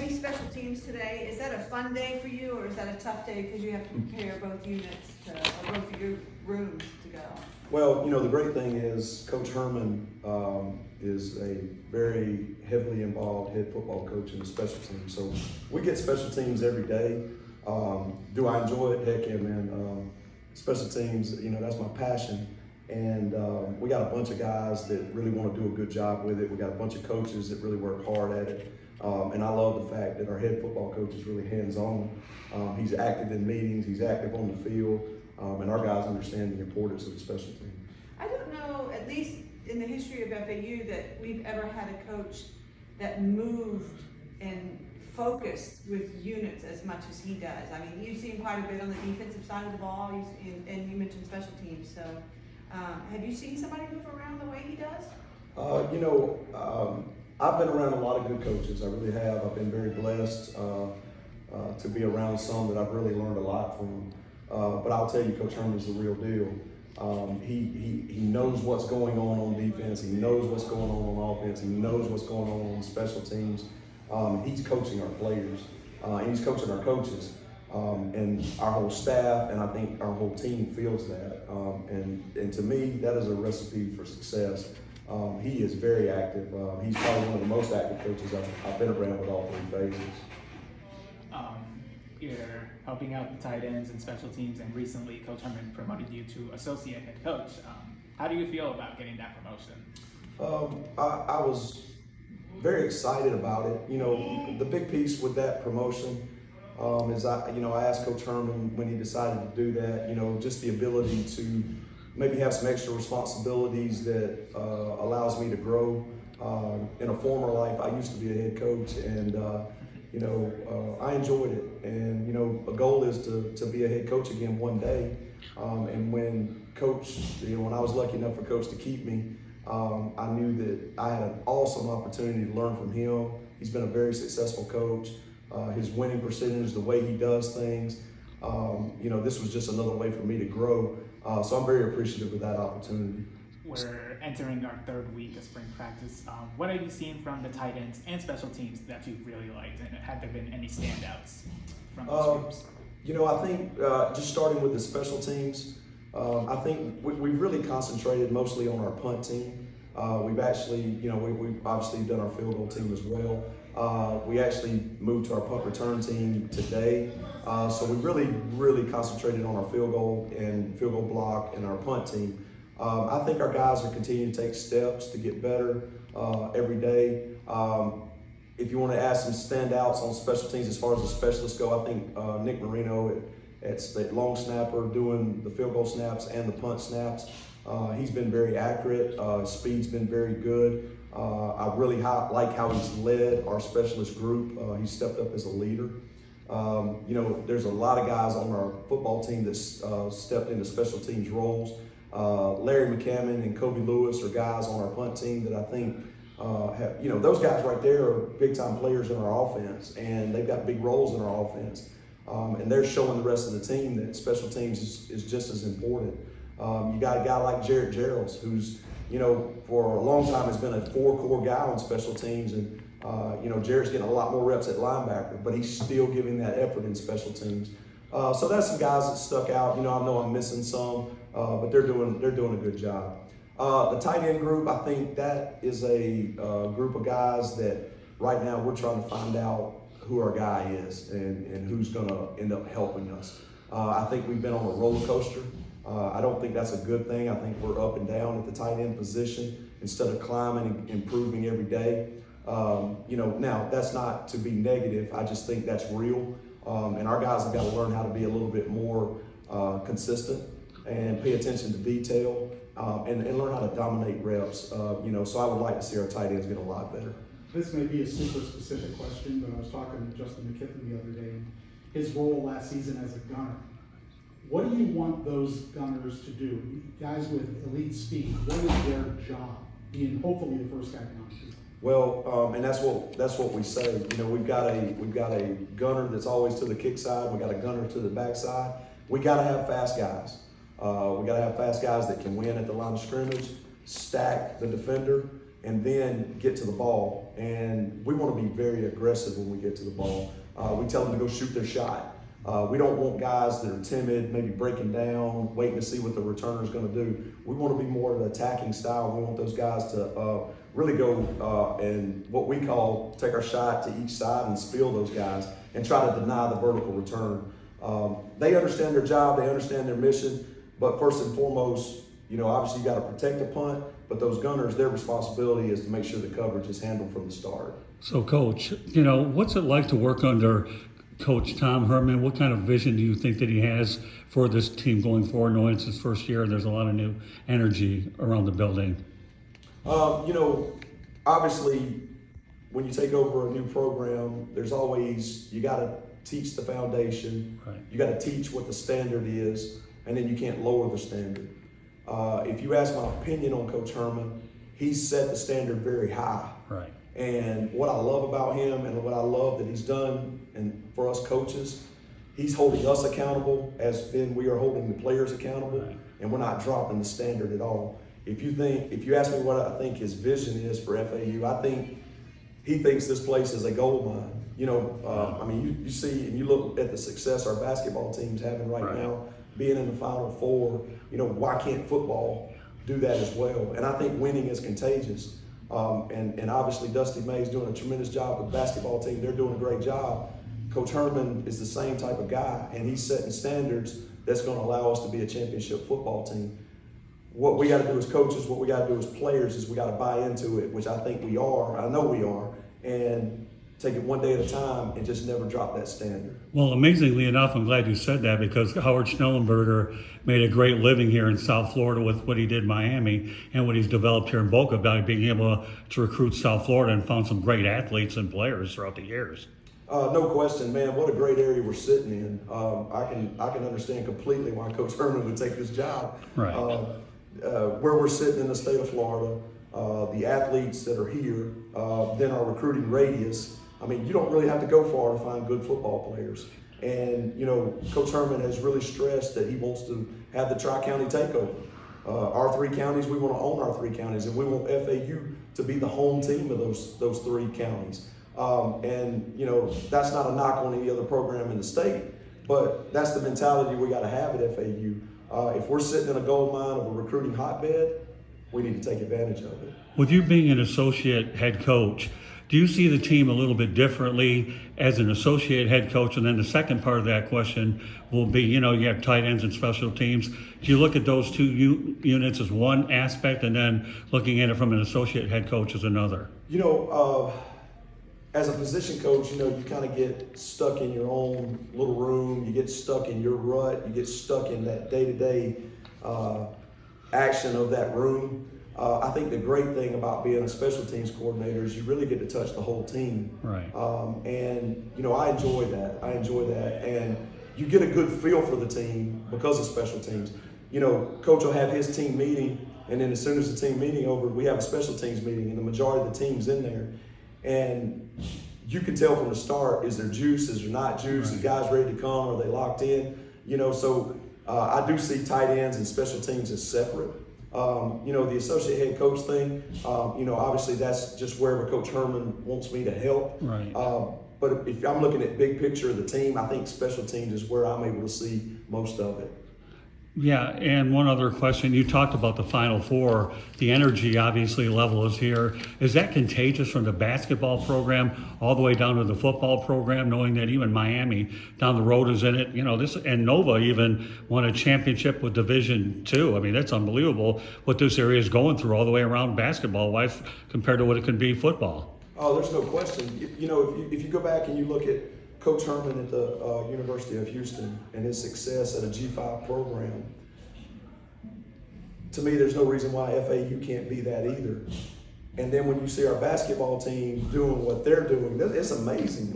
heavy special teams today. Is that a fun day for you, or is that a tough day because you have to prepare both units or both of your rooms to go? Well, the great thing is Coach Herman is a very heavily involved head football coach in the special teams. So we get special teams every day. Do I enjoy it? Heck yeah, man. Special teams, that's my passion. And we got a bunch of guys that really want to do a good job with it. We got a bunch of coaches that really work hard at it. And I love the fact that our head football coach is really hands-on. He's active in meetings, he's active on the field, and our guys understand the importance of the special team. I don't know, at least in the history of FAU, that we've ever had a coach that moved and focused with units as much as he does. I mean, you've seen quite a bit on the defensive side of the ball, and you mentioned special teams. So, have you seen somebody move around the way he does? I've been around a lot of good coaches. I really have. I've been very blessed to be around some that I've really learned a lot from. But I'll tell you, Coach Herman's the real deal. He knows what's going on defense. He knows what's going on offense. He knows what's going on special teams. He's coaching our players. And he's coaching our coaches. And our whole staff, and I think our whole team feels that. And to me, that is a recipe for success. He is very active. He's probably one of the most active coaches I've been around with all three phases. You're helping out the tight ends and special teams, and recently Coach Herman promoted you to associate head coach. How do you feel about getting that promotion? I was very excited about it. The big piece with that promotion is I asked Coach Herman when he decided to do that, just the ability to maybe have some extra responsibilities that allows me to grow. In a former life, I used to be a head coach, and I enjoyed it. And a goal is to be a head coach again one day. And when Coach, when I was lucky enough for Coach to keep me, I knew that I had an awesome opportunity to learn from him. He's been a very successful coach. His winning percentage, the way he does things, this was just another way for me to grow. So I'm very appreciative of that opportunity. We're entering our third week of spring practice. What have you seen from the tight ends and special teams that you've really liked, and have there been any standouts from those groups? I think just starting with the special teams, I think we've really concentrated mostly on our punt team. We've actually, we've obviously done our field goal team as well. We actually moved to our punt return team today. So we really concentrated on our field goal block and our punt team. I think our guys are continuing to take steps to get better every day. If you want to ask some standouts on special teams as far as the specialists go, I think Nick Marino at long snapper doing the field goal snaps and the punt snaps. He's been very accurate. Speed's been very good. I really like how he's led our specialist group. He's stepped up as a leader. There's a lot of guys on our football team that stepped into special teams roles. Larry McCammon and Kobe Lewis are guys on our punt team that I think have, those guys right there are big-time players in our offense, and they've got big roles in our offense. And they're showing the rest of the team that special teams is just as important. You got a guy like Jarrett Geralds, who's, for a long time has been a four-core guy on special teams, and Jarrett's getting a lot more reps at linebacker, but he's still giving that effort in special teams. So that's some guys that stuck out. I know I'm missing some, but they're doing a good job. The tight end group, I think that is a group of guys that right now we're trying to find out who our guy is and who's going to end up helping us. I think we've been on a roller coaster. I don't think that's a good thing. I think we're up and down at the tight end position instead of climbing and improving every day. Now that's not to be negative. I just think that's real. And our guys have got to learn how to be a little bit more consistent and pay attention to detail and learn how to dominate reps. So I would like to see our tight ends get a lot better. This may be a super specific question, but I was talking to Justin McKiffin the other day, and his role last season as a gunner. What do you want those gunners to do? Guys with elite speed, what is their job? Being hopefully the first guy down. Well, and that's what we say. We've got a gunner that's always to the kick side. We got a gunner to the back side. We got to have fast guys. We got to have fast guys that can win at the line of scrimmage, stack the defender, and then get to the ball. And we want to be very aggressive when we get to the ball. We tell them to go shoot their shot. We don't want guys that are timid, maybe breaking down, waiting to see what the returner is going to do. We want to be more of an attacking style. We want those guys to really go and what we call take our shot to each side and spill those guys and try to deny the vertical return. They understand their job, they understand their mission, but first and foremost, obviously you got to protect the punt, but those gunners, their responsibility is to make sure the coverage is handled from the start. So, Coach, what's it like to work under Coach Tom Herman? What kind of vision do you think that he has for this team going forward, knowing it's his first year and there's a lot of new energy around the building? Obviously, when you take over a new program, there's always, you got to teach the foundation. Right. You got to teach what the standard is, and then you can't lower the standard. If you ask my opinion on Coach Herman, he's set the standard very high. Right. And what I love about him and what I love that he's done and for us coaches, he's holding us accountable as then we are holding the players accountable, Right. and we're not dropping the standard at all. If you ask me what I think his vision is for FAU, I think he thinks this place is a gold mine. You see and you look at the success our basketball team's having right now, being in the Final Four. Why can't football do that as well? And I think winning is contagious. And obviously Dusty May's doing a tremendous job with the basketball team. They're doing a great job. Coach Herman is the same type of guy, and he's setting standards that's going to allow us to be a championship football team. What we got to do as coaches, what we got to do as players is we got to buy into it, which I think we are. I know we are, and take it one day at a time and just never drop that standard. Well, amazingly enough, I'm glad you said that, because Howard Schnellenberger made a great living here in South Florida with what he did in Miami and what he's developed here in Boca by being able to recruit South Florida and found some great athletes and players throughout the years. No question, man. What a great area we're sitting in. I can understand completely why Coach Herman would take this job. Right. Where we're sitting in the state of Florida, the athletes that are here, then our recruiting radius. You don't really have to go far to find good football players. And, Coach Herman has really stressed that he wants to have the Tri-County takeover. Our three counties, we want to own our three counties, and we want FAU to be the home team of those three counties. That's not a knock on any other program in the state, but that's the mentality we got to have at FAU. If we're sitting in a gold mine of a recruiting hotbed, we need to take advantage of it. With you being an associate head coach, do you see the team a little bit differently as an associate head coach? And then the second part of that question will be, you have tight ends and special teams. Do you look at those two units as one aspect and then looking at it from an associate head coach as another? As a position coach, you kind of get stuck in your own little room. You get stuck in your rut. You get stuck in that day-to-day action of that room. I think the great thing about being a special teams coordinator is you really get to touch the whole team. Right. And I enjoy that. And you get a good feel for the team because of special teams. Coach will have his team meeting, and then as soon as the team meeting over, we have a special teams meeting, and the majority of the team's in there. And you can tell from the start, is there juice, is there not juice, Right. the guys ready to come, are they locked in? So I do see tight ends and special teams as separate. The associate head coach thing, obviously that's just wherever Coach Herman wants me to help. Right. But if I'm looking at big picture of the team, I think special teams is where I'm able to see most of it. Yeah, and one other question. You talked about the Final Four. The energy, obviously, level is here. Is that contagious from the basketball program all the way down to the football program, knowing that even Miami down the road is in it? And Nova even won a championship with Division II. That's unbelievable what this area is going through all the way around basketball-wise compared to what it could be football. Oh, there's no question. If you go back and you look at Coach Herman at the University of Houston and his success at a G5 program, to me, there's no reason why FAU can't be that either. And then when you see our basketball team doing what they're doing, it's amazing.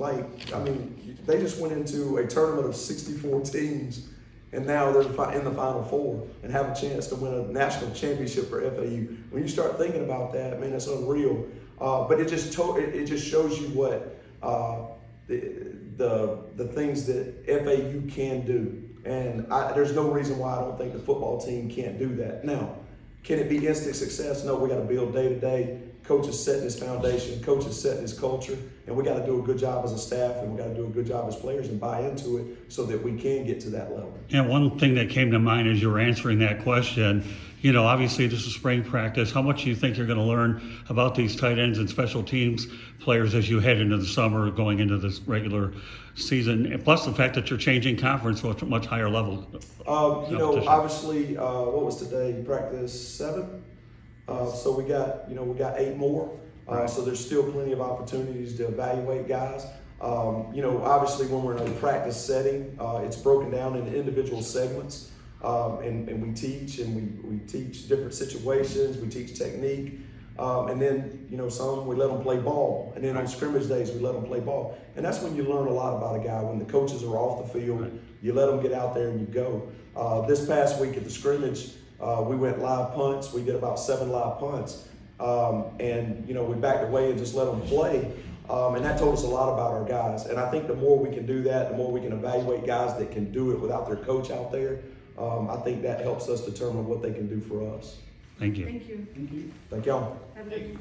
They just went into a tournament of 64 teams, and now they're in the Final Four and have a chance to win a national championship for FAU. When you start thinking about that, man, it's unreal. But it just shows you what the things that FAU can do. And there's no reason why I don't think the football team can't do that. Now, Can it be instant success? No, we got to build day to day. Coach is setting his foundation, coach is setting his culture, and we got to do a good job as a staff, and we got to do a good job as players and buy into it so that we can get to that level. And one thing that came to mind as you were answering that question, you know, obviously this is spring practice. How much do you think you're going to learn about these tight ends and special teams players as you head into the summer, going into this regular season? And plus the fact that you're changing conference to a much higher level. You know, obviously, what was today? Practice 7. So we got 8 more. So there's still plenty of opportunities to evaluate guys. You know, obviously when we're in a practice setting, it's broken down into individual segments. And we teach different situations, we teach technique. And then, you know, some we let them play ball. And then on scrimmage days, we let them play ball. And that's when you learn a lot about a guy. When the coaches are off the field, you let them get out there and you go. This past week at the scrimmage, we went live punts. We did about 7 live punts. And, you know, we backed away and just let them play. And that told us a lot about our guys. And I think the more we can do that, the more we can evaluate guys that can do it without their coach out there. I think that helps us determine what they can do for us. Thank you. Thank you. Thank you. Thank y'all. Have a good